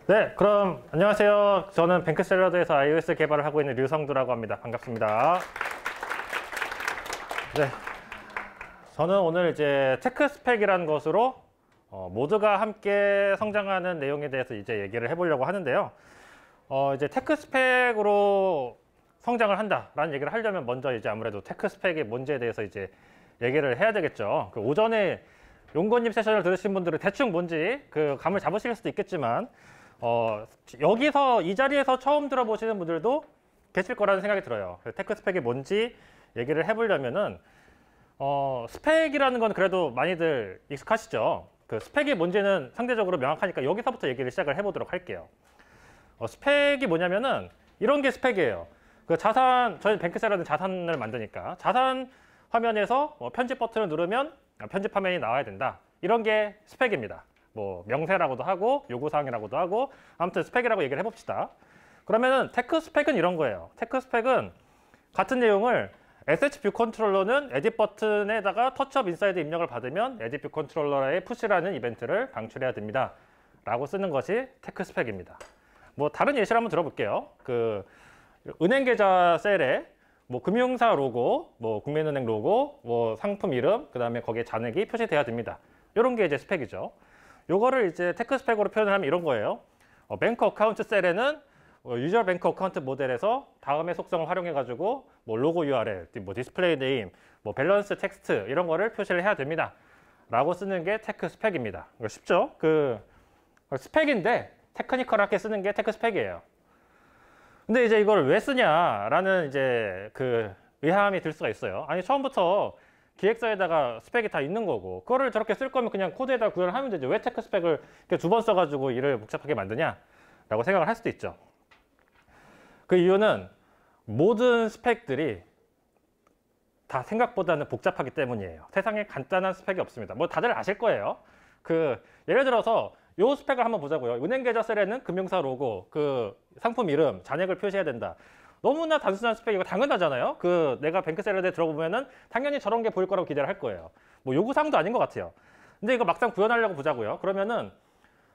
네, 그럼 안녕하세요. 저는 뱅크샐러드에서 iOS 개발을 하고 있는 류성두라고 합니다. 반갑습니다. 네, 저는 오늘 이제 테크 스펙이라는 것으로 모두가 함께 성장하는 내용에 대해서 이제 얘기를 해보려고 하는데요. 이제 테크 스펙으로 성장을 한다라는 얘기를 하려면 먼저 이제 아무래도 테크 스펙이 뭔지에 대해서 이제 얘기를 해야 되겠죠. 그 오전에 용건님 세션을 들으신 분들은 대충 뭔지 그 감을 잡으실 수도 있겠지만 여기서 이 자리에서 처음 들어보시는 분들도 계실 거라는 생각이 들어요. 테크 스펙이 뭔지 얘기를 해보려면은 스펙이라는 건 그래도 많이들 익숙하시죠. 그 스펙이 뭔지는 상대적으로 명확하니까 여기서부터 얘기를 시작을 해보도록 할게요. 스펙이 뭐냐면은 이런 게 스펙이에요. 그 저희 뱅크샐러드는 자산을 만드니까 자산 화면에서 편집 버튼을 누르면 편집 화면이 나와야 된다. 이런 게 스펙입니다. 뭐 명세라고도 하고 요구사항이라고도 하고 아무튼 스펙이라고 얘기를 해봅시다. 그러면은 테크 스펙은 이런 거예요. 테크 스펙은 같은 내용을 SH 뷰 컨트롤러는 에딧 버튼에다가 터치업 인사이드 입력을 받으면 에딧 뷰 컨트롤러의 푸시라는 이벤트를 방출해야 됩니다. 라고 쓰는 것이 테크 스펙입니다. 뭐 다른 예시를 한번 들어볼게요. 그 은행 계좌 셀에 뭐 금융사 로고, 뭐 국민은행 로고, 뭐 상품 이름, 그 다음에 거기에 잔액이 표시돼야 됩니다. 이런 게 이제 스펙이죠. 요거를 이제 테크 스펙으로 표현을 하면 이런 거예요. 뱅크 어카운트 셀에는 유저 뱅크 어카운트 모델에서 다음의 속성을 활용해 가지고 뭐 로고 URL, 뭐 디스플레이 네임, 뭐 밸런스 텍스트 이런 거를 표시를 해야 됩니다. 라고 쓰는 게 테크 스펙입니다. 이거 쉽죠? 그 스펙인데 테크니컬하게 쓰는 게 테크 스펙이에요. 근데 이제 이걸 왜 쓰냐라는 이제 그 의아함이 들 수가 있어요. 아니 처음부터 기획서에다가 스펙이 다 있는 거고 그거를 저렇게 쓸 거면 그냥 코드에다 구현을 하면 되죠. 왜 테크 스펙을 두 번 써가지고 일을 복잡하게 만드냐 라고 생각을 할 수도 있죠. 그 이유는 모든 스펙들이 다 생각보다는 복잡하기 때문이에요. 세상에 간단한 스펙이 없습니다. 뭐 다들 아실 거예요. 그 예를 들어서 요 스펙을 한번 보자고요. 은행 계좌 셀에는 금융사 로고, 그 상품 이름, 잔액을 표시해야 된다. 너무나 단순한 스펙이고 당연하잖아요. 그 내가 뱅크샐러드에 들어보면은 당연히 저런 게 보일 거라고 기대를 할 거예요. 뭐 요구사항도 아닌 것 같아요. 근데 이거 막상 구현하려고 보자고요. 그러면은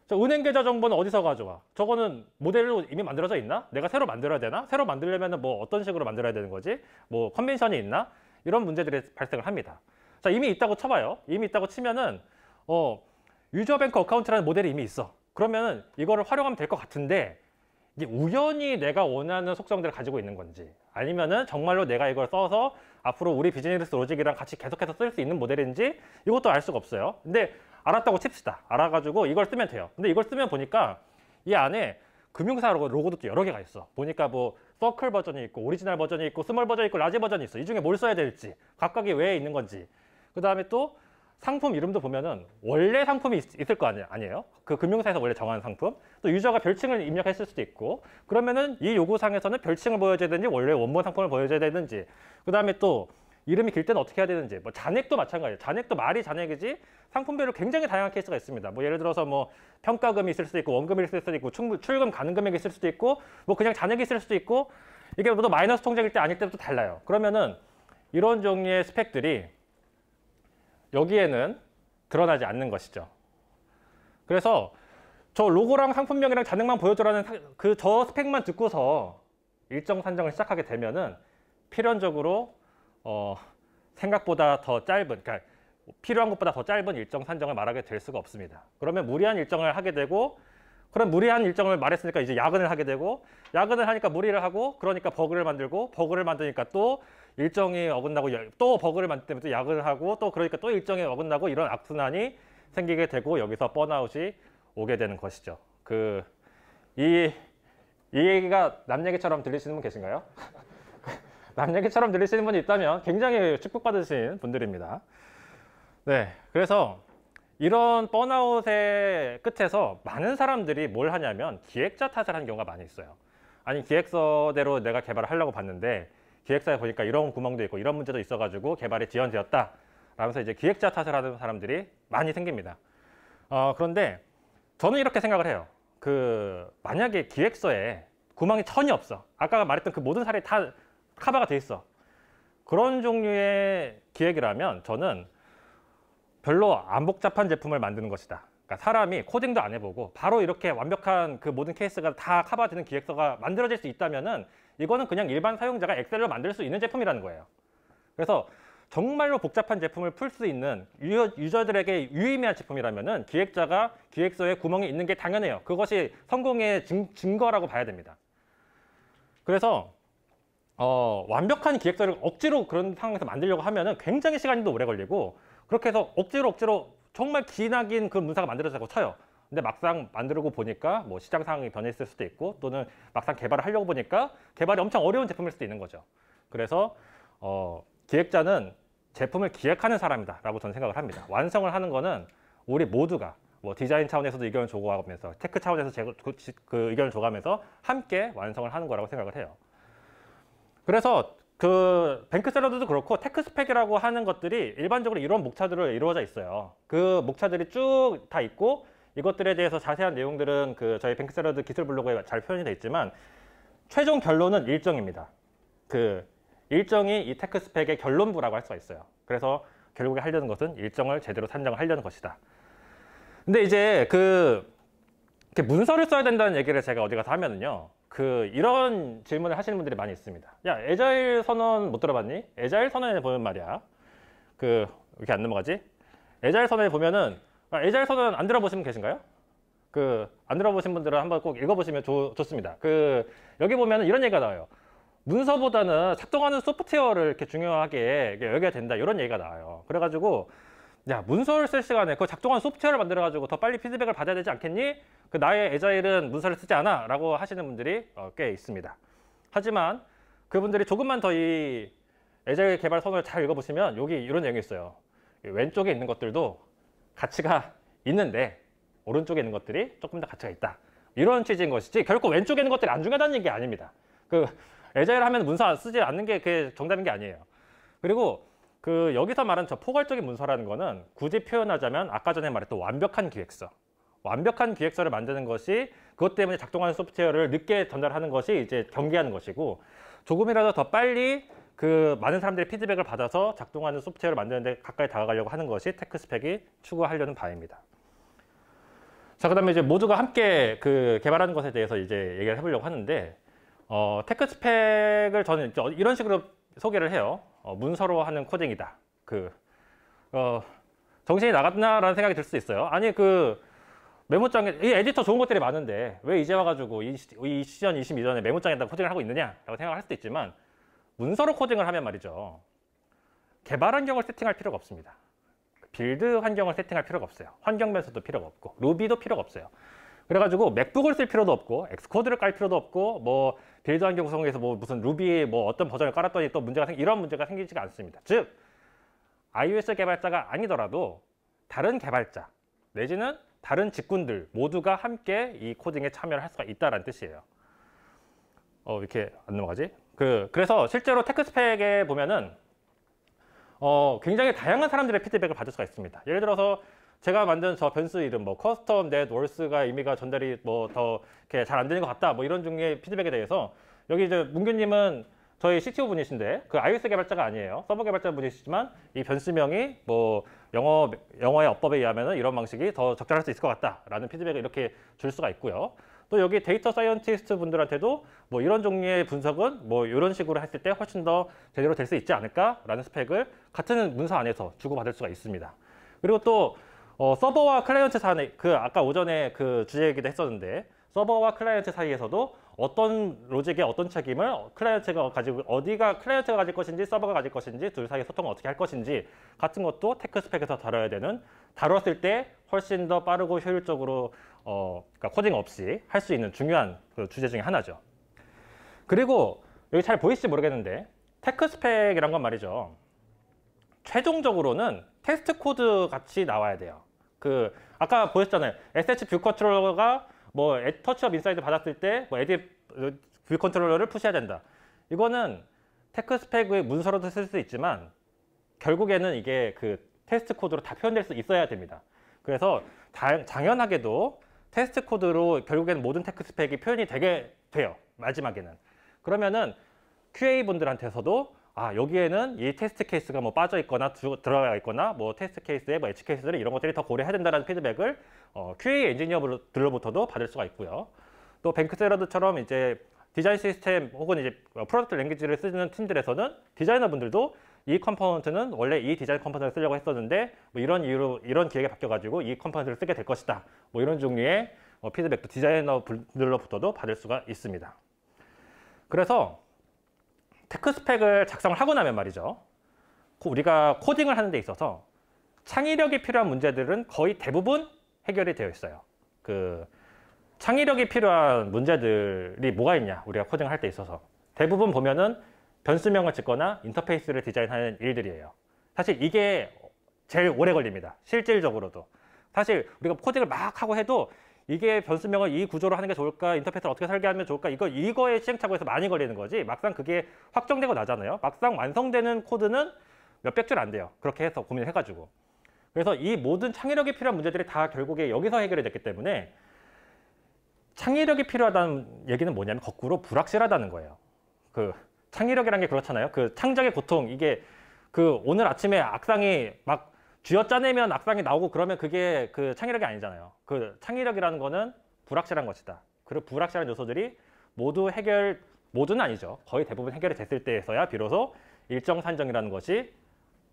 저 은행 계좌 정보는 어디서 가져와? 저거는 모델로 이미 만들어져 있나? 내가 새로 만들어야 되나? 새로 만들려면은 뭐 어떤 식으로 만들어야 되는 거지? 뭐 컨벤션이 있나? 이런 문제들이 발생을 합니다. 자, 이미 있다고 쳐봐요. 이미 있다고 치면은 유저 뱅크 어카운트라는 모델이 이미 있어. 그러면은 이거를 활용하면 될 것 같은데 이게 우연히 내가 원하는 속성들을 가지고 있는 건지 아니면은 정말로 내가 이걸 써서 앞으로 우리 비즈니스 로직이랑 같이 계속해서 쓸 수 있는 모델인지 이것도 알 수가 없어요. 근데 알았다고 칩시다. 알아가지고 이걸 쓰면 돼요. 근데 이걸 쓰면 보니까 이 안에 금융사 로고도 또 여러 개가 있어. 보니까 뭐 서클 버전이 있고 오리지널 버전이 있고 스몰 버전이 있고 라지 버전이 있어. 이 중에 뭘 써야 될지 각각이 왜 있는 건지 그 다음에 또 상품 이름도 보면은 원래 상품이 있을 거 아니에요? 그 금융사에서 원래 정한 상품. 또 유저가 별칭을 입력했을 수도 있고 그러면은 이 요구사항에서는 별칭을 보여줘야 되는지 원래 원본 상품을 보여줘야 되는지 그 다음에 또 이름이 길 때는 어떻게 해야 되는지 뭐 잔액도 마찬가지예요. 잔액도 말이 잔액이지 상품별로 굉장히 다양한 케이스가 있습니다. 뭐 예를 들어서 뭐 평가금이 있을 수도 있고 원금이 있을 수도 있고 출금 가능 금액이 있을 수도 있고 뭐 그냥 잔액이 있을 수도 있고 이게 또 마이너스 통장일 때 아닐 때도 달라요. 그러면은 이런 종류의 스펙들이 여기에는 드러나지 않는 것이죠. 그래서 저 로고랑 상품명이랑 잔액만 보여줘라는 저 스펙만 듣고서 일정 산정을 시작하게 되면은 필연적으로 생각보다 더 짧은, 그러니까 필요한 것보다 더 짧은 일정 산정을 말하게 될 수가 없습니다. 그러면 무리한 일정을 하게 되고 그럼 무리한 일정을 말했으니까 이제 야근을 하게 되고 야근을 하니까 무리를 하고 그러니까 버그를 만들고 버그를 만드니까 또 일정이 어긋나고 또 버그를 만들 때문에 또 야근을 하고 또 그러니까 또 일정이 어긋나고 이런 악순환이 생기게 되고 여기서 번아웃이 오게 되는 것이죠. 이 얘기가 남 얘기처럼 들리시는 분 계신가요? 남 얘기처럼 들리시는 분이 있다면 굉장히 축복받으신 분들입니다. 네, 그래서 이런 번아웃의 끝에서 많은 사람들이 뭘 하냐면 기획자 탓을 하는 경우가 많이 있어요. 아니 기획서대로 내가 개발을 하려고 봤는데 기획서에 보니까 이런 구멍도 있고 이런 문제도 있어가지고 개발이 지연되었다 라면서 이제 기획자 탓을 하는 사람들이 많이 생깁니다. 그런데 저는 이렇게 생각을 해요. 만약에 기획서에 구멍이 전혀 없어. 아까 말했던 그 모든 사례 다 커버가 돼 있어. 그런 종류의 기획이라면 저는 별로 안 복잡한 제품을 만드는 것이다 그러니까 사람이 코딩도 안 해보고 바로 이렇게 완벽한 그 모든 케이스가 다 커버되는 기획서가 만들어질 수 있다면은 이거는 그냥 일반 사용자가 엑셀로 만들 수 있는 제품이라는 거예요. 그래서 정말로 복잡한 제품을 풀 수 있는 유저들에게 유의미한 제품이라면은 기획자가 기획서에 구멍이 있는 게 당연해요. 그것이 성공의 증거라고 봐야 됩니다. 그래서 완벽한 기획서를 억지로 그런 상황에서 만들려고 하면은 굉장히 시간이 또 오래 걸리고, 그렇게 해서 억지로 정말 기나긴 그 문서가 만들어지고 쳐요. 근데 막상 만들고 보니까 뭐 시장 상황이 변했을 수도 있고, 또는 막상 개발을 하려고 보니까 개발이 엄청 어려운 제품일 수도 있는 거죠. 그래서 기획자는 제품을 기획하는 사람이다 라고 저는 생각을 합니다. 완성을 하는 거는 우리 모두가 뭐 디자인 차원에서도 의견을 줘가면서, 테크 차원에서 그 의견을 줘가면서 함께 완성을 하는 거라고 생각을 해요. 그래서 그 뱅크샐러드도 그렇고 테크스펙이라고 하는 것들이 일반적으로 이런 목차들로 이루어져 있어요. 그 목차들이 쭉 다 있고, 이것들에 대해서 자세한 내용들은 그 저희 뱅크샐러드 기술 블로그에 잘 표현이 되어 있지만, 최종 결론은 일정입니다. 그 일정이 이 테크스펙의 결론부라고 할 수가 있어요. 그래서 결국에 하려는 것은 일정을 제대로 산정을 하려는 것이다. 근데 이제 이렇게 문서를 써야 된다는 얘기를 제가 어디 가서 하면은요, 이런 질문을 하시는 분들이 많이 있습니다. 야, 애자일 선언 못 들어봤니? 애자일 선언에 보면 말이야, 이렇게 안 넘어가지? 애자일 선언에 보면은, 애자일 선언 안 들어보신 분 계신가요? 안 들어보신 분들은 한번 꼭 읽어보시면 좋습니다. 여기 보면은 이런 얘기가 나와요. 문서보다는 작동하는 소프트웨어를 이렇게 중요하게 여겨야 된다, 이런 얘기가 나와요. 그래가지고, 야, 문서를 쓸 시간에 그 작동하는 소프트웨어를 만들어가지고 더 빨리 피드백을 받아야 되지 않겠니? 나의 애자일은 문서를 쓰지 않아 라고 하시는 분들이 꽤 있습니다. 하지만 그분들이 조금만 더 이 애자일 개발 선언을 잘 읽어보시면 여기 이런 내용이 있어요. 왼쪽에 있는 것들도 가치가 있는데 오른쪽에 있는 것들이 조금 더 가치가 있다, 이런 취지인 것이지, 결코 왼쪽에 있는 것들이 안 중요하다는 얘기 아닙니다. 애자일 하면 문서 쓰지 않는 게 그게 정답인 게 아니에요. 그리고 여기서 말하는 저 포괄적인 문서라는 거는 굳이 표현하자면 아까 전에 말했던 완벽한 기획서. 완벽한 기획서를 만드는 것이, 그것 때문에 작동하는 소프트웨어를 늦게 전달하는 것이 이제 경계하는 것이고, 조금이라도 더 빨리 많은 사람들의 피드백을 받아서 작동하는 소프트웨어를 만드는데 가까이 다가가려고 하는 것이 테크스펙이 추구하려는 바입니다. 자, 그 다음에 이제 모두가 함께 개발하는 것에 대해서 이제 얘기를 해보려고 하는데, 테크스펙을 저는 이런 식으로 소개를 해요. 문서로 하는 코딩이다. 정신이 나갔나라는 생각이 들 수도 있어요. 아니, 메모장에 이 에디터 좋은 것들이 많은데 왜 이제 와가지고 이 시전 22전에 메모장에다 코딩을 하고 있느냐라고 생각할 수도 있지만, 문서로 코딩을 하면 말이죠, 개발 환경을 세팅할 필요가 없습니다. 빌드 환경을 세팅할 필요가 없어요. 환경 변수도 필요가 없고 루비도 필요가 없어요. 그래가지고 맥북을 쓸 필요도 없고 엑스코드를 깔 필요도 없고, 뭐 빌드 환경 구성에서 뭐 무슨 루비에 뭐 어떤 버전을 깔았더니 또 이런 문제가 생기지가 않습니다. 즉 iOS 개발자가 아니더라도 다른 개발자 내지는 다른 직군들 모두가 함께 이 코딩에 참여를 할 수가 있다는 뜻이에요. 이렇게 안 넘어가지? 그래서 실제로 테크스펙에 보면은 굉장히 다양한 사람들의 피드백을 받을 수가 있습니다. 예를 들어서 제가 만든 저 변수 이름, 뭐 커스텀 넷 월스가 의미가 전달이 뭐 더 이렇게 잘 안 되는 것 같다, 뭐 이런 종류의 피드백에 대해서, 여기 이제 문규님은 저희 CTO 분이신데 iOS 개발자가 아니에요. 서버 개발자 분이시지만 이 변수명이 뭐 영어의 어법에 의하면 이런 방식이 더 적절할 수 있을 것 같다라는 피드백을 이렇게 줄 수가 있고요. 또 여기 데이터 사이언티스트 분들한테도 뭐 이런 종류의 분석은 뭐 이런 식으로 했을 때 훨씬 더 제대로 될 수 있지 않을까라는 스펙을 같은 문서 안에서 주고받을 수가 있습니다. 그리고 또 서버와 클라이언트 사이, 아까 오전에 주제이기도 했었는데, 서버와 클라이언트 사이에서도 어떤 로직의 어떤 책임을 클라이언트가 가질 것인지 서버가 가질 것인지, 둘 사이 소통을 어떻게 할 것인지 같은 것도 테크스펙에서 다뤘을 때 훨씬 더 빠르고 효율적으로 그러니까 코딩 없이 할 수 있는 중요한 주제 중에 하나죠. 그리고 여기 잘 보이실지 모르겠는데, 테크스펙이란 건 말이죠, 최종적으로는 테스트 코드 같이 나와야 돼요. 아까 보셨잖아요. SH 뷰 컨트롤러가 뭐 터치업 인사이드 받았을 때 뭐 에딧 뷰 컨트롤러를 푸시해야 된다. 이거는 테크스펙의 문서로도 쓸 수 있지만 결국에는 이게 테스트 코드로 다 표현될 수 있어야 됩니다. 그래서 당연하게도 테스트 코드로 결국에는 모든 테크스펙이 표현이 되게 돼요. 마지막에는. 그러면은 QA 분들한테서도 여기에는 이 테스트 케이스가 뭐 빠져 있거나 들어가 있거나 뭐 테스트 케이스에 뭐 엣지 케이스들 이런 것들이 더 고려해야 된다는 피드백을 QA 엔지니어들로부터도 받을 수가 있고요. 또 뱅크샐러드처럼 이제 디자인 시스템 혹은 이제 프로덕트 랭귀지를 쓰는 팀들에서는 디자이너분들도 이 컴포넌트는 원래 이 디자인 컴포넌트를 쓰려고 했었는데 뭐 이런 이유로 이런 기획이 바뀌어가지고 이 컴포넌트를 쓰게 될 것이다. 뭐 이런 종류의 피드백도 디자이너분들로부터도 받을 수가 있습니다. 그래서 테크 스펙을 작성을 하고 나면 말이죠. 우리가 코딩을 하는 데 있어서 창의력이 필요한 문제들은 거의 대부분 해결이 되어 있어요. 그 창의력이 필요한 문제들이 뭐가 있냐, 우리가 코딩을 할 때 있어서 대부분 보면은 변수명을 짓거나 인터페이스를 디자인하는 일들이에요. 사실 이게 제일 오래 걸립니다. 실질적으로도. 사실 우리가 코딩을 막 하고 해도 이게 변수명을 이 구조로 하는 게 좋을까, 인터페이스를 어떻게 설계하면 좋을까, 이거에 시행착오에서 많이 걸리는 거지, 막상 그게 확정되고 나잖아요. 막상 완성되는 코드는 몇백 줄 안 돼요. 그렇게 해서 고민을 해가지고. 그래서 이 모든 창의력이 필요한 문제들이 다 결국에 여기서 해결이 됐기 때문에 창의력이 필요하다는 얘기는 뭐냐면 거꾸로 불확실하다는 거예요. 그 창의력이라는 게 그렇잖아요. 그 창작의 고통, 이게 그 오늘 아침에 악상이 막 쥐어짜내면 악상이 나오고 그러면 그게 그 창의력이 아니잖아요. 그 창의력이라는 거는 불확실한 것이다. 그리고 불확실한 요소들이 모두는 아니죠. 거의 대부분 해결이 됐을 때에서야 비로소 일정 산정이라는 것이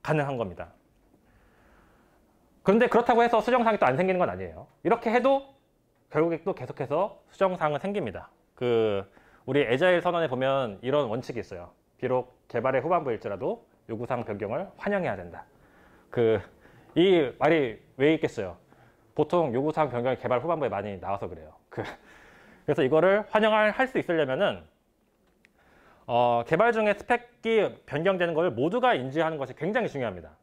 가능한 겁니다. 그런데 그렇다고 해서 수정사항이 또 안 생기는 건 아니에요. 이렇게 해도 결국에 또 계속해서 수정사항은 생깁니다. 우리 애자일 선언에 보면 이런 원칙이 있어요. 비록 개발의 후반부일지라도 요구사항 변경을 환영해야 된다. 이 말이 왜 있겠어요? 보통 요구사항 변경이 개발 후반부에 많이 나와서 그래요. 그래서 이거를 환영할 수 있으려면은 개발 중에 스펙이 변경되는 걸 모두가 인지하는 것이 굉장히 중요합니다.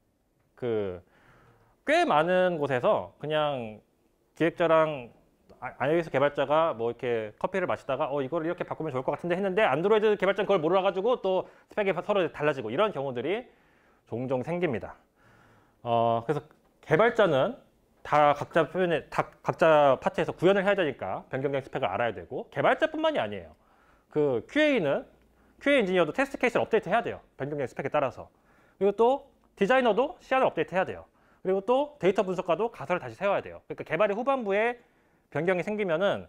꽤 많은 곳에서 그냥 기획자랑 iOS 개발자가 뭐 이렇게 커피를 마시다가 이거를 이렇게 바꾸면 좋을 것 같은데 했는데 안드로이드 개발자는 그걸 몰라가지고 또 스펙이 서로 달라지고 이런 경우들이 종종 생깁니다. 그래서 개발자는 다 각자 파트에서 구현을 해야 되니까 변경된 스펙을 알아야 되고, 개발자뿐만이 아니에요. QA 엔지니어도 테스트 케이스를 업데이트 해야 돼요. 변경된 스펙에 따라서. 그리고 또 디자이너도 CR을 업데이트 해야 돼요. 그리고 또 데이터 분석가도 가설을 다시 세워야 돼요. 그러니까 개발의 후반부에 변경이 생기면은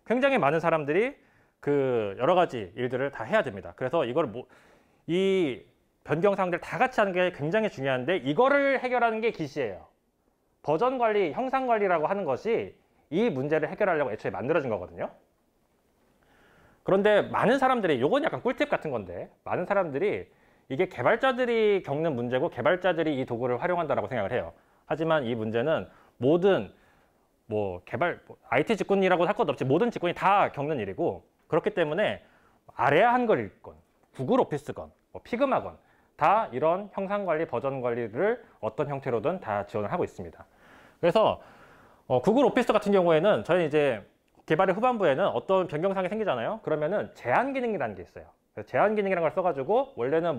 굉장히 많은 사람들이 여러 가지 일들을 다 해야 됩니다. 그래서 이 변경사항들 다 같이 하는 게 굉장히 중요한데, 이거를 해결하는 게 기시예요. 버전 관리, 형상 관리라고 하는 것이 이 문제를 해결하려고 애초에 만들어진 거거든요. 그런데 많은 사람들이, 요건 약간 꿀팁 같은 건데, 많은 사람들이 이게 개발자들이 겪는 문제고 개발자들이 이 도구를 활용한다라고 생각을 해요. 하지만 이 문제는 모든 IT 직군이라고 할 것 없이 모든 직군이 다 겪는 일이고, 그렇기 때문에 아레아 한글이건 구글 오피스건 피그마건 다 이런 형상 관리, 버전 관리를 어떤 형태로든 다 지원을 하고 있습니다. 그래서 구글 오피스 같은 경우에는 저희 이제 개발의 후반부에는 어떤 변경사항이 생기잖아요. 그러면은 제한 기능이라는 게 있어요. 그래서 제한 기능이라는 걸 써가지고 원래는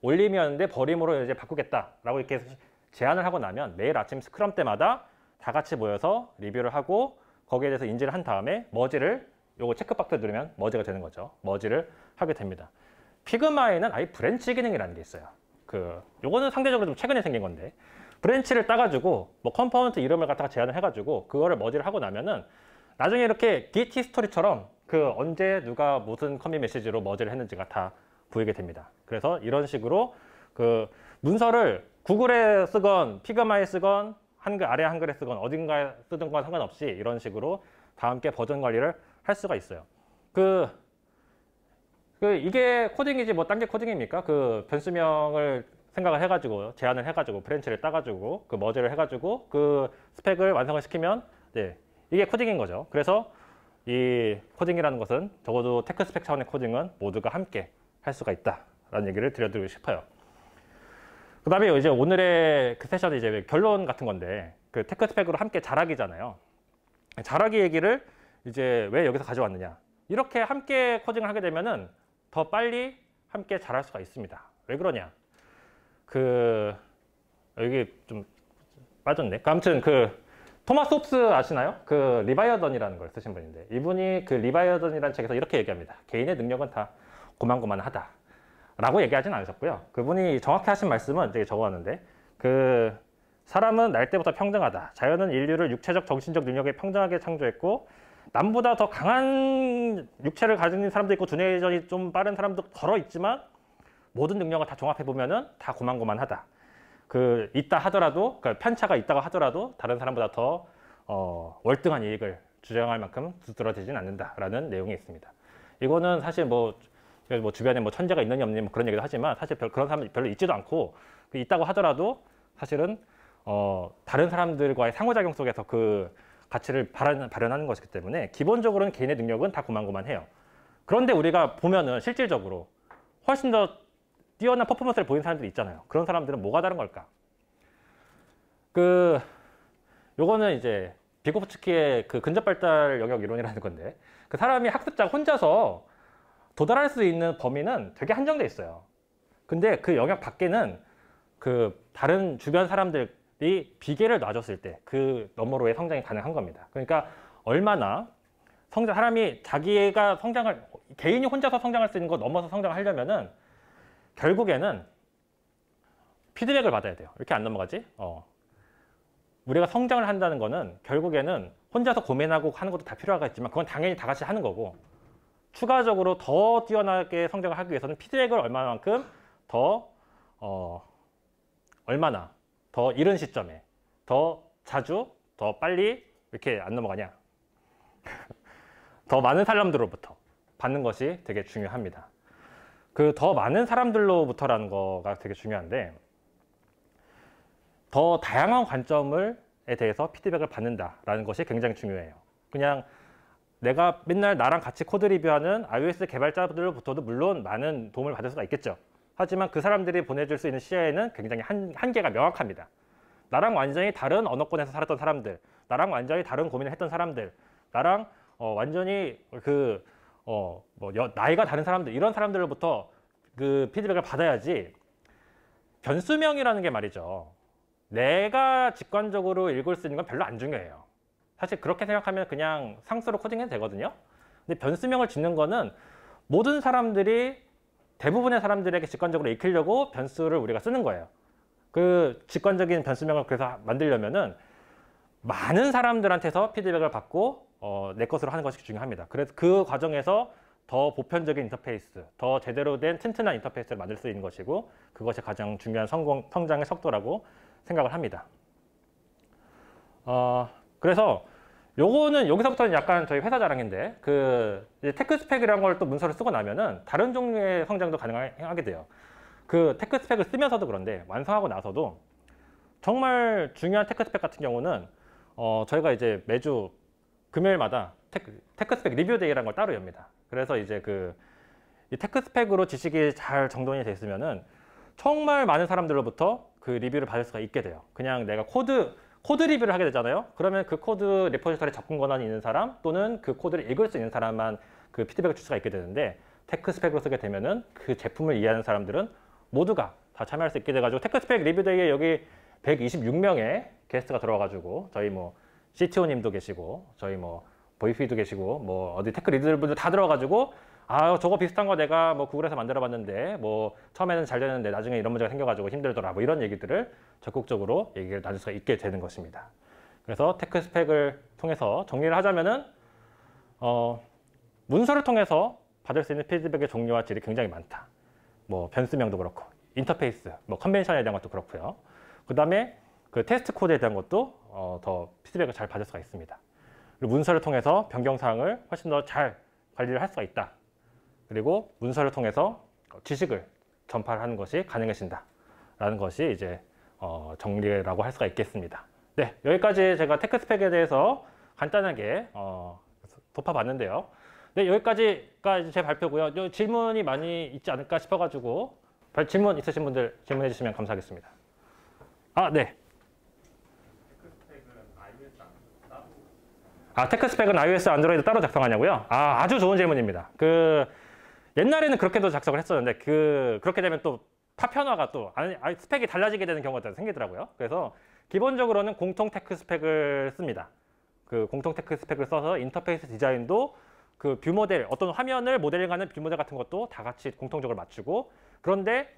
올림이었는데 버림으로 이제 바꾸겠다라고 이렇게 제안을 하고 나면 매일 아침 스크럼 때마다 다 같이 모여서 리뷰를 하고 거기에 대해서 인지를 한 다음에 요거 체크박스 누르면 머지가 되는 거죠. 머지를 하게 됩니다. 피그마에는 아예 브랜치 기능이라는 게 있어요. 요거는 상대적으로 좀 최근에 생긴 건데, 브랜치를 따가지고 컴포넌트 이름을 갖다가 제안을 해가지고 그거를 머지를 하고 나면은 나중에 이렇게 git 히스토리처럼 언제 누가 무슨 커밋 메시지로 머지를 했는지가 다 보이게 됩니다. 그래서 이런 식으로 문서를 구글에 쓰건 피그마에 쓰건 아래 한글에 쓰건 어딘가에 쓰든 건 상관없이 이런 식으로 다 함께 버전 관리를 할 수가 있어요. 이게 코딩이지 딴 게 코딩입니까? 변수명을 생각을 해가지고 제안을 해가지고 브랜치를 따가지고 머지를 해가지고 스펙을 완성을 시키면 이게 코딩인 거죠. 그래서 이 코딩이라는 것은 적어도 테크 스펙 차원의 코딩은 모두가 함께 할 수가 있다라는 얘기를 드려드리고 싶어요. 그 다음에 이제 오늘의 세션이 이제 결론 같은 건데, 테크 스펙으로 함께 잘하기잖아요. 잘하기 얘기를 이제 왜 여기서 가져왔느냐. 이렇게 함께 코딩을 하게 되면은 더 빨리 함께 잘할 수가 있습니다. 왜 그러냐. 여기 좀 빠졌네. 아무튼 토마스 홉스 아시나요? 리바이어던이라는 걸 쓰신 분인데, 이분이 리바이어던이라는 책에서 이렇게 얘기합니다. 개인의 능력은 다 고만고만하다 라고 얘기하진 않으셨고요. 그분이 정확히 하신 말씀은 되게 적어왔는데, 그 사람은 날 때부터 평등하다. 자연은 인류를 육체적, 정신적 능력에 평등하게 창조했고, 남보다 더 강한 육체를 가진 사람도 있고 두뇌전이 좀 빠른 사람도 덜어 있지만 모든 능력을 다 종합해 보면은 다 고만고만하다. 그 있다 하더라도, 그러니까 편차가 있다고 하더라도 다른 사람보다 더 월등한 이익을 주장할 만큼 두드러지진 않는다라는 내용이 있습니다. 이거는 사실 뭐 주변에 뭐 천재가 있느냐 없느냐 뭐 그런 얘기도 하지만 사실 그런 사람이 별로 있지도 않고, 있다고 하더라도 사실은 다른 사람들과의 상호작용 속에서 그 가치를 발현하는 것이기 때문에 기본적으로는 개인의 능력은 다 고만고만해요. 그런데 우리가 보면은 실질적으로 훨씬 더 뛰어난 퍼포먼스를 보이는 사람들이 있잖아요. 그런 사람들은 뭐가 다른 걸까? 요거는 이제 비고프스키의 그 근접 발달 영역 이론이라는 건데, 그 사람이 학습자가 혼자서 도달할 수 있는 범위는 되게 한정돼 있어요. 근데 그 영역 밖에는 그 다른 주변 사람들이 비계를 놔줬을 때 그 너머로의 성장이 가능한 겁니다. 그러니까 얼마나 사람이 자기가 개인이 혼자서 성장할 수 있는 거 넘어서 성장하려면은 결국에는 피드백을 받아야 돼요. 이렇게 안 넘어가지? 우리가 성장을 한다는 거는 결국에는 혼자서 고민하고 하는 것도 다 필요하겠지만 그건 당연히 다 같이 하는 거고, 추가적으로 더 뛰어나게 성장을 하기 위해서는 피드백을 얼마만큼 얼마나 더 이른 시점에 더 자주 더 빨리 이렇게 안 넘어가냐 더 많은 사람들로부터 받는 것이 되게 중요합니다. 그 더 많은 사람들로부터라는 거가 되게 중요한데, 더 다양한 관점에 대해서 피드백을 받는다라는 것이 굉장히 중요해요. 그냥 내가 맨날 나랑 같이 코드 리뷰하는 iOS 개발자들로부터도 물론 많은 도움을 받을 수가 있겠죠. 하지만 그 사람들이 보내줄 수 있는 시야에는 굉장히 한계가 명확합니다. 나랑 완전히 다른 언어권에서 살았던 사람들, 나랑 완전히 다른 고민을 했던 사람들, 나랑 완전히 나이가 다른 사람들, 이런 사람들로부터 그 피드백을 받아야지. 변수명이라는 게 말이죠, 내가 직관적으로 읽을 수 있는 건 별로 안 중요해요. 사실 그렇게 생각하면 그냥 상수로 코딩해도 되거든요. 근데 변수명을 짓는 거는 모든 사람들이, 대부분의 사람들에게 직관적으로 익히려고 변수를 우리가 쓰는 거예요. 그 직관적인 변수명을 그래서 만들려면은 많은 사람들한테서 피드백을 받고 내 것으로 하는 것이 중요합니다. 그래서 그 과정에서 더 보편적인 인터페이스, 더 제대로 된 튼튼한 인터페이스를 만들 수 있는 것이고, 그것이 가장 중요한 성장의 속도라고 생각을 합니다. 그래서 요거는 여기서부터는 약간 저희 회사 자랑인데, 이제 테크 스펙이라는 걸 또 문서를 쓰고 나면은 다른 종류의 성장도 가능하게 돼요. 그 테크 스펙을 쓰면서도 그런데 완성하고 나서도 정말 중요한 테크 스펙 같은 경우는 저희가 이제 매주 금요일마다 테크 스펙 리뷰 데이라는 걸 따로 엽니다. 그래서 이제 이 테크 스펙으로 지식이 잘 정돈이 돼 있으면은 정말 많은 사람들로부터 그 리뷰를 받을 수가 있게 돼요. 그냥 내가 코드 리뷰를 하게 되잖아요. 그러면 그 코드 레포지터리에 접근 권한이 있는 사람 또는 그 코드를 읽을 수 있는 사람만 그 피드백을 줄 수가 있게 되는데, 테크 스펙으로 쓰게 되면은 그 제품을 이해하는 사람들은 모두가 다 참여할 수 있게 돼가지고, 테크 스펙 리뷰 데이에 여기 126명의 게스트가 들어와가지고 저희 뭐 CTO님도 계시고 저희 뭐 보이피도 계시고 뭐 어디 테크 리더분들 다 들어와가지고, 저거 비슷한 거 내가 뭐 구글에서 만들어 봤는데 뭐 처음에는 잘 되는데 나중에 이런 문제가 생겨가지고 힘들더라, 뭐 이런 얘기들을 적극적으로 얘기를 나눌 수가 있게 되는 것입니다. 그래서 테크 스펙을 통해서 정리를 하자면은 문서를 통해서 받을 수 있는 피드백의 종류와 질이 굉장히 많다. 뭐 변수명도 그렇고 인터페이스, 뭐 컨벤션에 대한 것도 그렇고요. 그 다음에 그 테스트 코드에 대한 것도 더 피드백을 잘 받을 수가 있습니다. 그리고 문서를 통해서 변경사항을 훨씬 더 잘 관리를 할 수가 있다. 그리고 문서를 통해서 지식을 전파하는 것이 가능해진다 라는 것이 이제 정리라고 할 수가 있겠습니다. 네, 여기까지 제가 테크 스펙에 대해서 간단하게 짚어봤는데요. 네, 여기까지가 이제 제 발표고요. 질문이 많이 있지 않을까 싶어가지고 질문 있으신 분들 질문해 주시면 감사하겠습니다. 네. 테크 스펙은 iOS, 안드로이드 따로 작성하냐고요? 아주 좋은 질문입니다. 옛날에는 그렇게도 작성을 했었는데 그렇게 되면 또 파편화가 또 스펙이 달라지게 되는 경우가 생기더라고요. 그래서 기본적으로는 공통 테크 스펙을 씁니다. 그 공통 테크 스펙을 써서 인터페이스 디자인도 그 뷰 모델, 어떤 화면을 모델링하는 뷰 모델 같은 것도 다 같이 공통적으로 맞추고, 그런데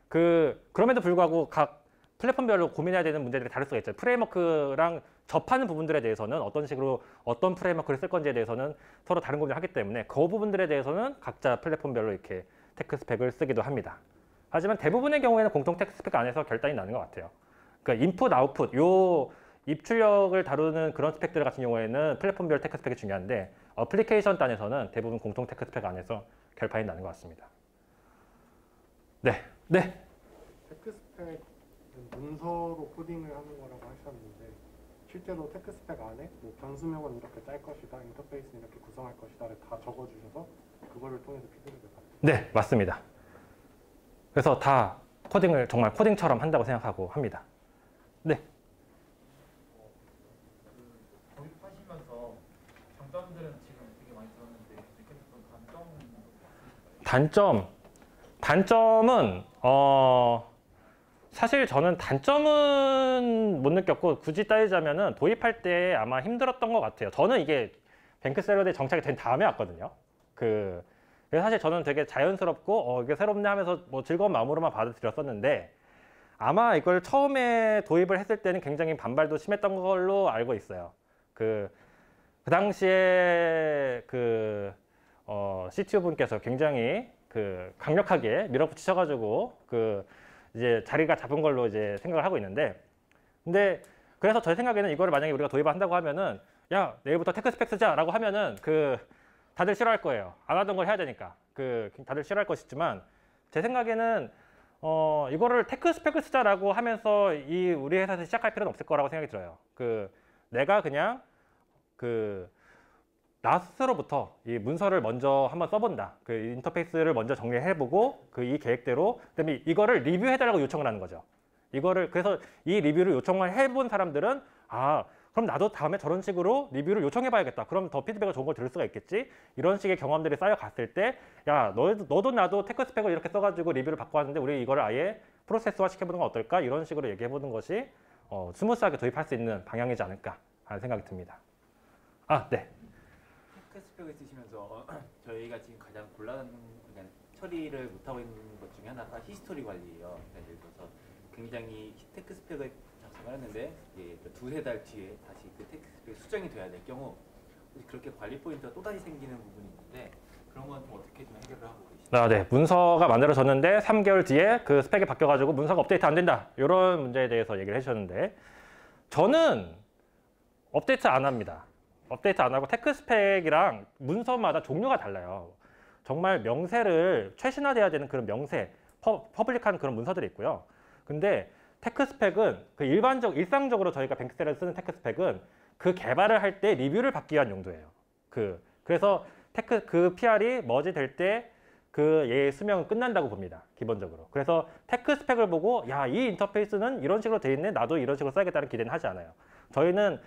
그럼에도 불구하고 각 플랫폼별로 고민해야 되는 문제들이 다를 수가 있죠. 프레임워크랑 접하는 부분들에 대해서는 어떤 식으로 어떤 프레임워크를 쓸 건지에 대해서는 서로 다른 고민을 하기 때문에 그 부분들에 대해서는 각자 플랫폼별로 이렇게 테크 스펙을 쓰기도 합니다. 하지만 대부분의 경우에는 공통 테크 스펙 안에서 결단이 나는 것 같아요. 그러니까 인풋, 아웃풋, 요 입출력을 다루는 그런 스펙들 같은 경우에는 플랫폼별 테크 스펙이 중요한데 어플리케이션 단에서는 대부분 공통 테크 스펙 안에서 결판이 나는 것 같습니다. 네. 테크 스펙은 문서로 코딩을 하는 거라고 하셨는데 실제로 테크 스펙 안에 뭐 변수명은 이렇게 짤 것이다, 인터페이스는 이렇게 구성할 것이다를 다 적어주셔서 그거를 통해서 피드백을 받아요. 네, 맞습니다. 그래서 다 코딩을 정말 코딩처럼 한다고 생각하고 합니다. 네. 도입하시면서 장점들은 지금 되게 많이 들었는데 느꼈던 단점은 사실 저는 단점은 못 느꼈고 굳이 따지자면은 도입할 때 아마 힘들었던 것 같아요. 저는 이게 뱅크샐러드에 정착이 된 다음에 왔거든요. 그래서 사실 저는 되게 자연스럽고 이게 새롭네 하면서 뭐 즐거운 마음으로만 받아들였었는데 아마 이걸 처음에 도입을 했을 때는 굉장히 반발도 심했던 걸로 알고 있어요. 그 당시에 CTO 분께서 굉장히 강력하게 밀어붙이셔가지고 이제 자리가 잡은 걸로 이제 생각을 하고 있는데, 근데 그래서 제 생각에는 이거를 만약에 우리가 도입을 한다고 하면은 야 내일부터 테크 스펙 쓰자라고 하면은 다들 싫어할 거예요. 안 하던 걸 해야 되니까 다들 싫어할 것이지만 제 생각에는 이거를 테크 스펙을 쓰자라고 하면서 우리 회사에서 시작할 필요는 없을 거라고 생각이 들어요. 내가 그냥 나 스스로부터 이 문서를 먼저 한번 써본다. 인터페이스를 먼저 정리해보고 이 계획대로 그다음에 이거를 리뷰해달라고 요청을 하는 거죠. 그래서 이 리뷰를 요청을 해본 사람들은 그럼 나도 다음에 저런 식으로 리뷰를 요청해봐야겠다. 그럼 더 피드백을 좋은 걸 들을 수가 있겠지. 이런 식의 경험들이 쌓여갔을 때 야 너도 나도 테크 스펙을 이렇게 써가지고 리뷰를 받고 왔는데 우리 이거를 아예 프로세스화 시켜보는 건 어떨까? 이런 식으로 얘기해보는 것이 스무스하게 도입할 수 있는 방향이지 않을까 하는 생각이 듭니다. 네. 테크 스펙을 쓰시면서 저희가 지금 가장 곤란한 처리를 못하고 있는 것 중에 하나가 히스토리 관리예요. 그러니까 예를 들어서 굉장히 테크 스펙을 작성을 했는데 두세 달 뒤에 다시 테크 스펙 수정이 돼야 될 경우 그렇게 관리 포인트가 또다시 생기는 부분이 있는데 그런 건 좀 어떻게 좀 해결을 하고 계시나요? 네. 문서가 만들어졌는데 3개월 뒤에 스펙이 바뀌어가지고 문서가 업데이트 안 된다. 이런 문제에 대해서 얘기를 해주셨는데 저는 업데이트 안 합니다. 업데이트 안 하고 테크 스펙이랑 문서마다 종류가 달라요. 정말 명세를 최신화돼야 되는 그런 명세, 퍼블릭한 그런 문서들이 있고요. 근데 테크 스펙은 일상적으로 저희가 뱅크셀에 쓰는 테크 스펙은 개발을 할 때 리뷰를 받기 위한 용도예요. 그래서 PR이 머지 될 때 얘의 수명은 끝난다고 봅니다. 기본적으로. 그래서 테크 스펙을 보고 이 인터페이스는 이런 식으로 돼 있네. 나도 이런 식으로 써야겠다는 기대는 하지 않아요. 저희는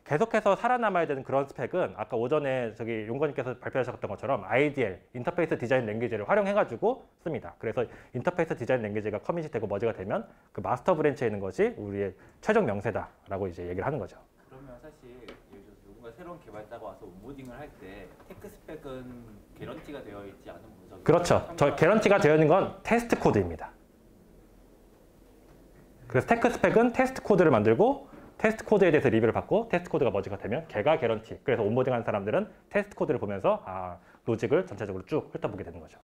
계속해서 살아남아야 되는 그런 스펙은 아까 오전에 용건님께서 발표하셨던 것처럼 IDL, 인터페이스 디자인 랭귀지를 활용해가지고 씁니다. 그래서 인터페이스 디자인 랭귀지가 커밋이 되고 머지가 되면 마스터 브랜치에 있는 것이 우리의 최종 명세다라고 이제 얘기를 하는 거죠. 그러면 사실 예를 들어서 누군가 새로운 개발자가 와서 온보딩을 할 때 테크 스펙은 개런티가 되어 있지 않은 문서. 그렇죠. 개런티가 되어 있는 건 테스트 코드입니다. 그래서 테크 스펙은 테스트 코드를 만들고 테스트 코드에 대해서 리뷰를 받고 테스트 코드가 머지가 되면 걔가 개런티. 그래서 온보딩하는 사람들은 테스트 코드를 보면서 로직을 전체적으로 쭉 훑어보게 되는 거죠.